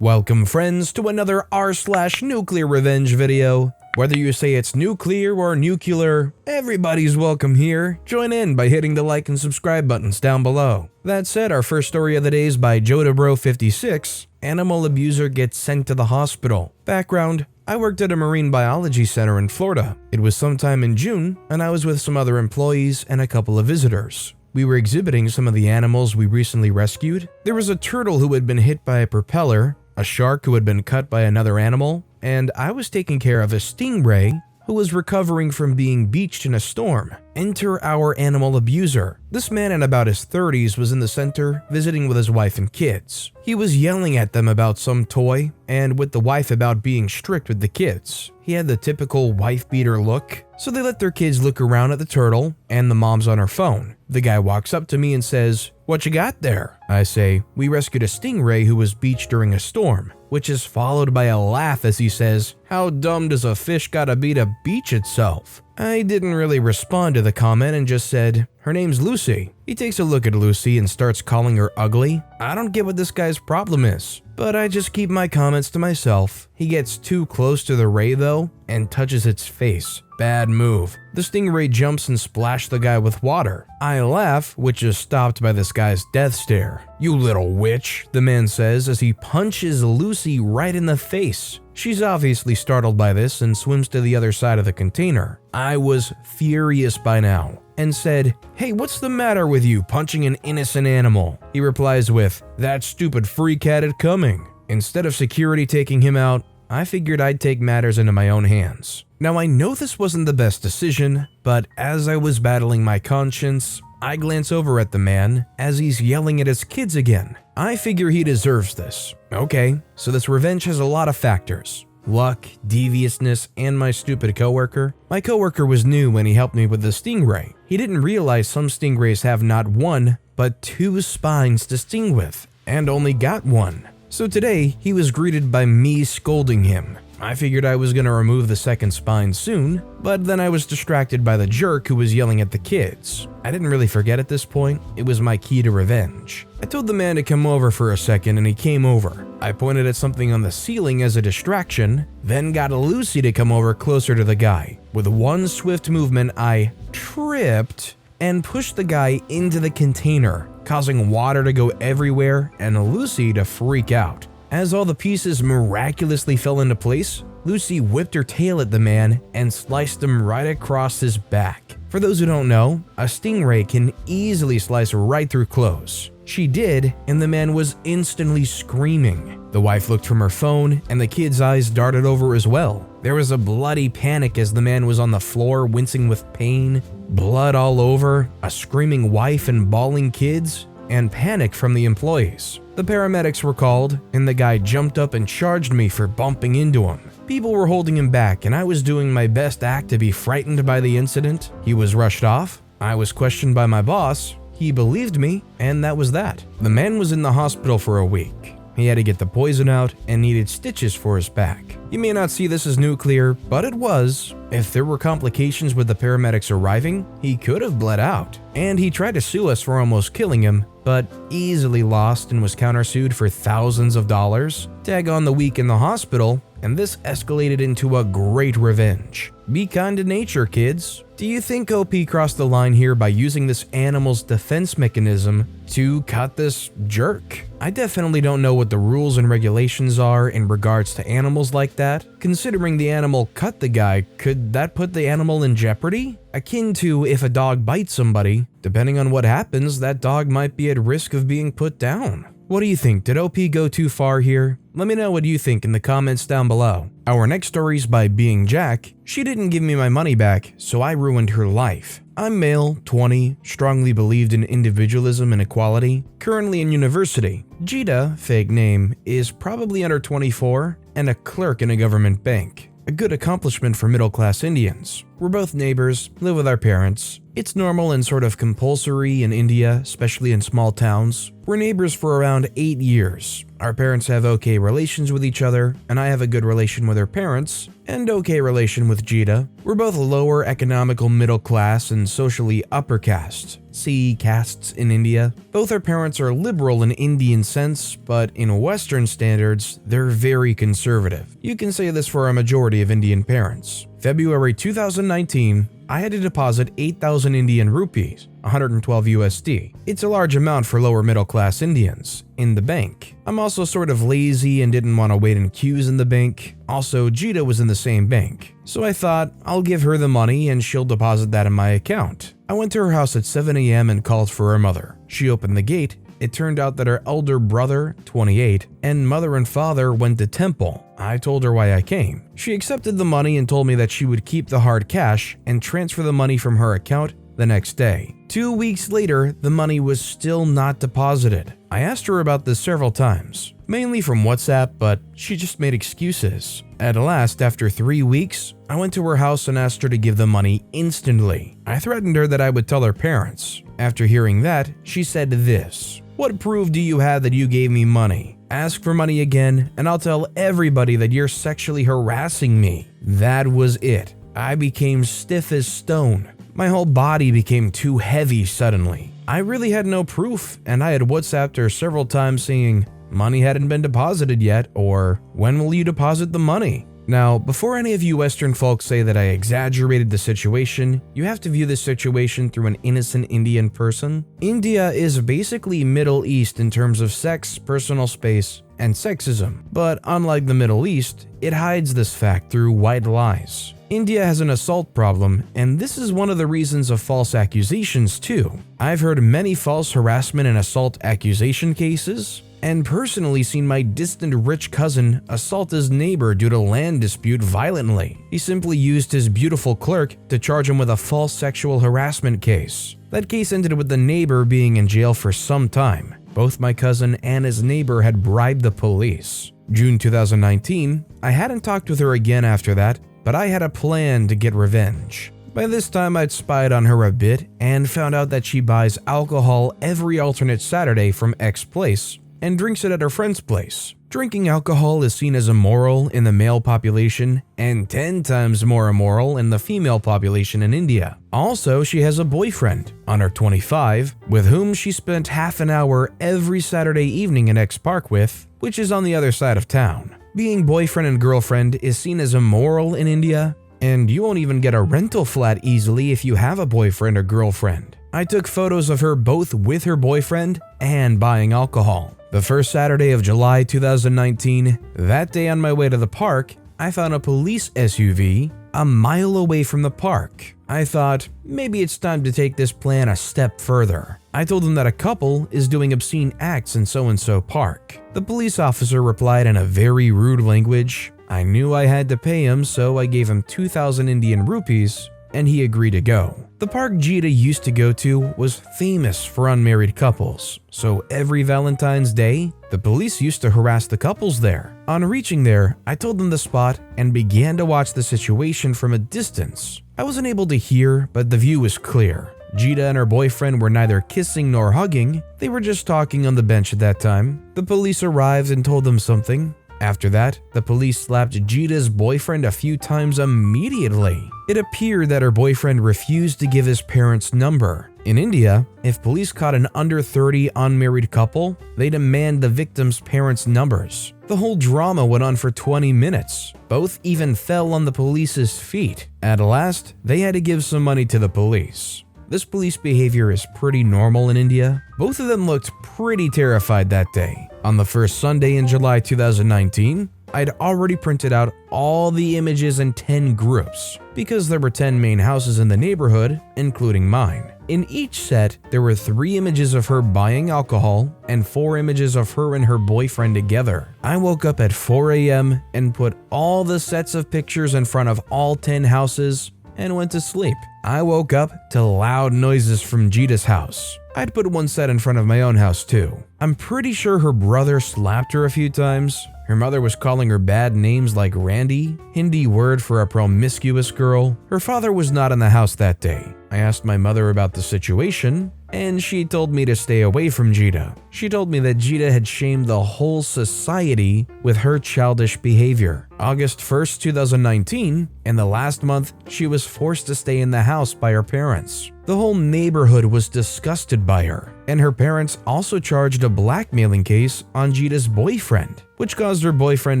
Welcome friends to another r/NuclearRevenge video. Whether you say it's nuclear or nuclear, everybody's welcome here. Join in by hitting the like and subscribe buttons down below. That said, our first story of the day is by JodaBro56. Animal abuser gets sent to the hospital. Background: I worked at a marine biology center in Florida. It was sometime in June, and I was with some other employees and a couple of visitors. We were exhibiting some of the animals we recently rescued. There was a turtle who had been hit by a propeller, a shark who had been cut by another animal, and I was taking care of a stingray who was recovering from being beached in a storm. Enter our animal abuser. This man in about his 30s was in the center visiting with his wife and kids. He was yelling at them about some toy and with the wife about being strict with the kids. He had the typical wife beater look, so they let their kids look around at the turtle and the mom's on her phone. The guy walks up to me and says, "What you got there?" I say, "We rescued a stingray who was beached during a storm," which is followed by a laugh as he says, "How dumb does a fish gotta be to beach itself?" I didn't really respond to the comment and just said, "Her name's Lucy." He takes a look at Lucy and starts calling her ugly. I don't get what this guy's problem is, but I just keep my comments to myself. He gets too close to the ray though and touches its face. Bad move. The stingray jumps and splashes the guy with water. I laugh, which is stopped by this guy's death stare. "You little witch," the man says as he punches Lucy right in the face. She's obviously startled by this and swims to the other side of the container. I was furious by now and said, "Hey, what's the matter with you punching an innocent animal?" He replies with, "That stupid freak had it coming." Instead of security taking him out, I figured I'd take matters into my own hands. Now I know this wasn't the best decision, but as I was battling my conscience, I glance over at the man as he's yelling at his kids again. I figure he deserves this. Okay, so this revenge has a lot of factors. Luck, deviousness, and my stupid coworker. My coworker was new when he helped me with the stingray. He didn't realize some stingrays have not one, but two spines to sting with, and only got one. So today, he was greeted by me scolding him. I figured I was gonna remove the second spine soon, but then I was distracted by the jerk who was yelling at the kids. I didn't really forget at this point, it was my key to revenge. I told the man to come over for a second and he came over. I pointed at something on the ceiling as a distraction, then got Lucy to come over closer to the guy. With one swift movement, I tripped and pushed the guy into the container, causing water to go everywhere and Lucy to freak out. As all the pieces miraculously fell into place, Lucy whipped her tail at the man and sliced him right across his back. For those who don't know, a stingray can easily slice right through clothes. She did, and the man was instantly screaming. The wife looked from her phone, and the kid's eyes darted over as well. There was a bloody panic as the man was on the floor wincing with pain, blood all over, a screaming wife and bawling kids, and panic from the employees. The paramedics were called, and the guy jumped up and charged me for bumping into him. People were holding him back, and I was doing my best act to be frightened by the incident. He was rushed off. I was questioned by my boss. He believed me, and that was that. The man was in the hospital for a week. He had to get the poison out and needed stitches for his back. You may not see this as nuclear, but it was. If there were complications with the paramedics arriving, he could have bled out. And he tried to sue us for almost killing him, but easily lost and was countersued for thousands of dollars. Tag on the week in the hospital, and this escalated into a great revenge. Be kind to nature, kids. Do you think OP crossed the line here by using this animal's defense mechanism to cut this jerk? I definitely don't know what the rules and regulations are in regards to animals like that. Considering the animal cut the guy, could that put the animal in jeopardy? Akin to if a dog bites somebody, depending on what happens, that dog might be at risk of being put down. What do you think? Did OP go too far here? Let me know what you think in the comments down below. Our next story is by Being Jack. She didn't give me my money back, so I ruined her life. I'm male, 20, strongly believed in individualism and equality, currently in university. Jita, fake name, is probably under 24 and a clerk in a government bank. A good accomplishment for middle-class Indians. We're both neighbors, live with our parents. It's normal and sort of compulsory in India, especially in small towns. We're neighbors for around 8 years. Our parents have okay relations with each other, and I have a good relation with her parents, and okay relation with Jita. We're both lower economical middle class and socially upper caste. See castes in India. Both our parents are liberal in Indian sense, but in Western standards, they're very conservative. You can say this for a majority of Indian parents. February 2019, I had to deposit 8,000 Indian rupees, 112 USD. It's a large amount for lower middle class Indians, in the bank. I'm also sort of lazy and didn't want to wait in queues in the bank. Also, Jita was in the same bank. So I thought, I'll give her the money and she'll deposit that in my account. I went to her house at 7 a.m. and called for her mother. She opened the gate. It turned out that her elder brother, 28, and mother and father went to temple. I told her why I came. She accepted the money and told me that she would keep the hard cash and transfer the money from her account the next day. 2 weeks later, the money was still not deposited. I asked her about this several times, mainly from WhatsApp, but she just made excuses. At last, after 3 weeks, I went to her house and asked her to give the money instantly. I threatened her that I would tell her parents. After hearing that, she said this: "What proof do you have that you gave me money? Ask for money again, and I'll tell everybody that you're sexually harassing me." That was it. I became stiff as stone. My whole body became too heavy suddenly. I really had no proof, and I had WhatsApped her several times saying, "Money hadn't been deposited yet," or "When will you deposit the money?" Now, before any of you Western folks say that I exaggerated the situation, you have to view this situation through an innocent Indian person. India is basically Middle East in terms of sex, personal space, and sexism. But unlike the Middle East, it hides this fact through white lies. India has an assault problem, and this is one of the reasons of false accusations too. I've heard many false harassment and assault accusation cases, and personally seen my distant rich cousin assault his neighbor due to land dispute violently. He simply used his beautiful clerk to charge him with a false sexual harassment case. That case ended with the neighbor being in jail for some time. Both my cousin and his neighbor had bribed the police. June 2019, I hadn't talked with her again after that, but I had a plan to get revenge. By this time, I'd spied on her a bit and found out that she buys alcohol every alternate Saturday from X place and drinks it at her friend's place. Drinking alcohol is seen as immoral in the male population and 10 times more immoral in the female population in India. Also, she has a boyfriend, under 25, with whom she spent half an hour every Saturday evening in X Park with, which is on the other side of town. Being boyfriend and girlfriend is seen as immoral in India, and you won't even get a rental flat easily if you have a boyfriend or girlfriend. I took photos of her both with her boyfriend and buying alcohol. The first Saturday of July 2019, that day on my way to the park, I found a police SUV a mile away from the park. I thought, maybe it's time to take this plan a step further. I told them that a couple is doing obscene acts in so-and-so park. The police officer replied in a very rude language. I knew I had to pay him, so I gave him 2,000 Indian rupees, and he agreed to go. The park Jita used to go to was famous for unmarried couples, so every Valentine's Day, the police used to harass the couples there. On reaching there, I told them the spot and began to watch the situation from a distance. I wasn't able to hear, but the view was clear. Jita and her boyfriend were neither kissing nor hugging, they were just talking on the bench at that time. The police arrived and told them something. After that, the police slapped Jita's boyfriend a few times immediately. It appeared that her boyfriend refused to give his parents' number. In India, if police caught an under 30 unmarried couple, they demand the victim's parents' numbers. The whole drama went on for 20 minutes. Both even fell on the police's feet. At last, they had to give some money to the police. This police behavior is pretty normal in India. Both of them looked pretty terrified that day. On the first Sunday in July 2019, I'd already printed out all the images in 10 groups, because there were 10 main houses in the neighborhood, including mine. In each set, there were 3 images of her buying alcohol and 4 images of her and her boyfriend together. I woke up at 4 a.m. and put all the sets of pictures in front of all 10 houses and went to sleep. I woke up to loud noises from Jita's house. I'd put one set in front of my own house too. I'm pretty sure her brother slapped her a few times. Her mother was calling her bad names like Randy, Hindi word for a promiscuous girl. Her father was not in the house that day. I asked my mother about the situation, and she told me to stay away from Jita. She told me that Jita had shamed the whole society with her childish behavior. August 1st, 2019, in the last month, she was forced to stay in the house by her parents. The whole neighborhood was disgusted by her, and her parents also charged a blackmailing case on Jita's boyfriend, which caused her boyfriend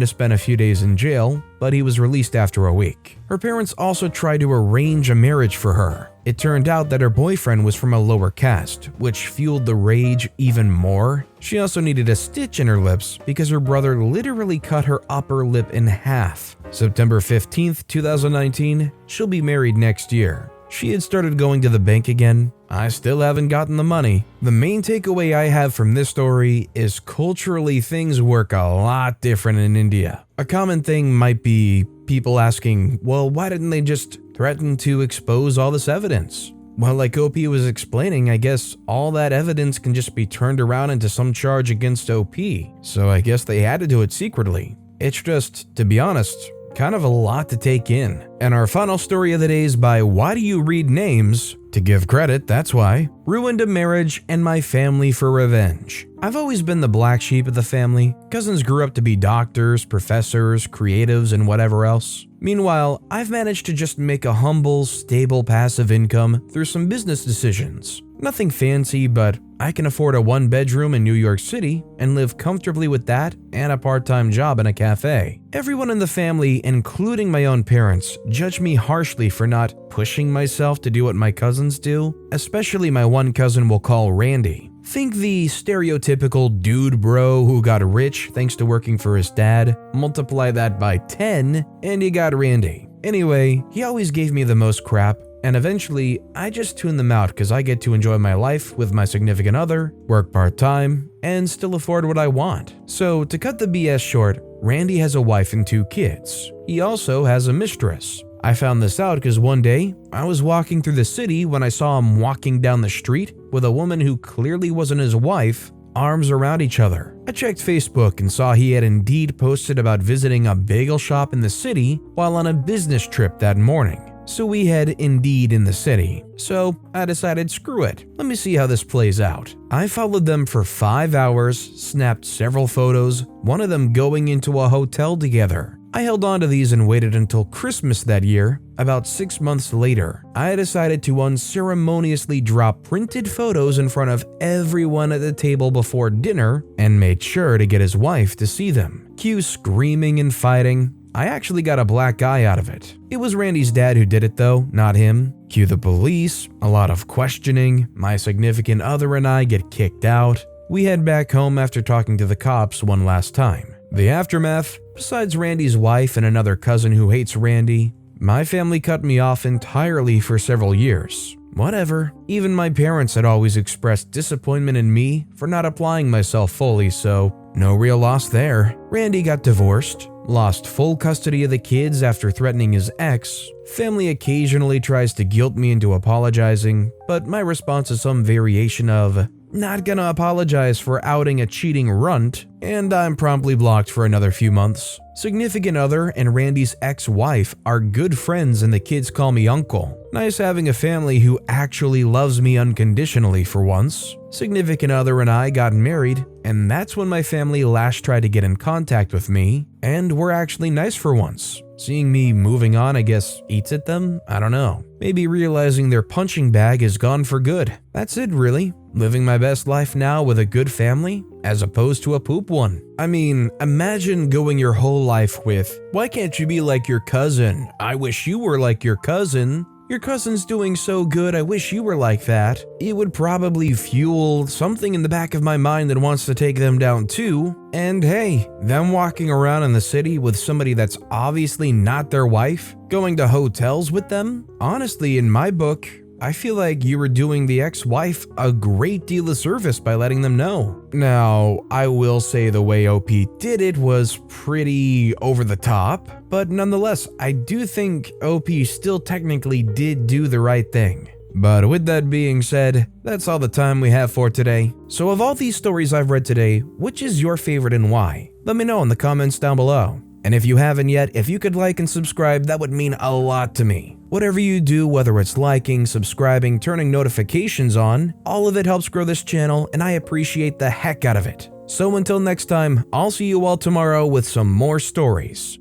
to spend a few days in jail, but he was released after a week. Her parents also tried to arrange a marriage for her. It turned out that her boyfriend was from a lower caste, which fueled the rage even more. She also needed a stitch in her lips because her brother literally cut her upper lip in half. September 15th, 2019, she'll be married next year. She had started going to the bank again. I still haven't gotten the money. The main takeaway I have from this story is culturally things work a lot different in India. A common thing might be people asking, well, why didn't they just threaten to expose all this evidence? Well, like OP was explaining, I guess all that evidence can just be turned around into some charge against OP. So I guess they had to do it secretly. It's just, to be honest, kind of a lot to take in. And our final story of the day is by Why Do You Read Names? To give credit, that's why. Ruined a marriage and my family for revenge. I've always been the black sheep of the family. Cousins grew up to be doctors, professors, creatives, and whatever else. Meanwhile, I've managed to just make a humble, stable passive income through some business decisions. Nothing fancy, but I can afford a one-bedroom in New York City and live comfortably with that and a part-time job in a cafe. Everyone in the family, including my own parents, judge me harshly for not pushing myself to do what my cousins do, especially my one cousin we'll call Randy. Think the stereotypical dude bro who got rich thanks to working for his dad. Multiply that by 10 and you got Randy. Anyway, he always gave me the most crap, and eventually I just tune them out because I get to enjoy my life with my significant other, work part-time, and still afford what I want. So to cut the BS short, Randy has a wife and 2 kids. He also has a mistress. I found this out because one day, I was walking through the city when I saw him walking down the street with a woman who clearly wasn't his wife, arms around each other. I checked Facebook and saw he had indeed posted about visiting a bagel shop in the city while on a business trip that morning. So we had Indeed in the city. So I decided, screw it, let me see how this plays out. I followed them for 5 hours, snapped several photos, one of them going into a hotel together. I held on to these and waited until Christmas that year. About 6 months later, I decided to unceremoniously drop printed photos in front of everyone at the table before dinner and made sure to get his wife to see them. Cue screaming and fighting. I actually got a black eye out of it. It was Randy's dad who did it though, not him. Cue the police, a lot of questioning, my significant other and I get kicked out. We head back home after talking to the cops one last time. The aftermath, besides Randy's wife and another cousin who hates Randy, my family cut me off entirely for several years. Whatever. Even my parents had always expressed disappointment in me for not applying myself fully, so no real loss there. Randy got divorced, lost full custody of the kids after threatening his ex. Family occasionally tries to guilt me into apologizing, but my response is some variation of, not gonna apologize for outing a cheating runt, and I'm promptly blocked for another few months. Significant other and Randy's ex-wife are good friends and the kids call me uncle. Nice having a family who actually loves me unconditionally for once. Significant other and I got married, and that's when my family last tried to get in contact with me, and were actually nice for once. Seeing me moving on, I guess, eats at them? I don't know. Maybe realizing their punching bag is gone for good. That's it, really. Living my best life now with a good family, as opposed to a poop one. I mean, imagine going your whole life with, why can't you be like your cousin? I wish you were like your cousin. Your cousin's doing so good, I wish you were like that. It would probably fuel something in the back of my mind that wants to take them down too. And hey, them walking around in the city with somebody that's obviously not their wife, going to hotels with them? Honestly, in my book, I feel like you were doing the ex-wife a great deal of service by letting them know. Now, I will say the way OP did it was pretty over the top, but nonetheless, I do think OP still technically did do the right thing. But with that being said, that's all the time we have for today. So of all these stories I've read today, which is your favorite and why? Let me know in the comments down below. And if you haven't yet, if you could like and subscribe, that would mean a lot to me. Whatever you do, whether it's liking, subscribing, turning notifications on, all of it helps grow this channel and I appreciate the heck out of it. So until next time, I'll see you all tomorrow with some more stories.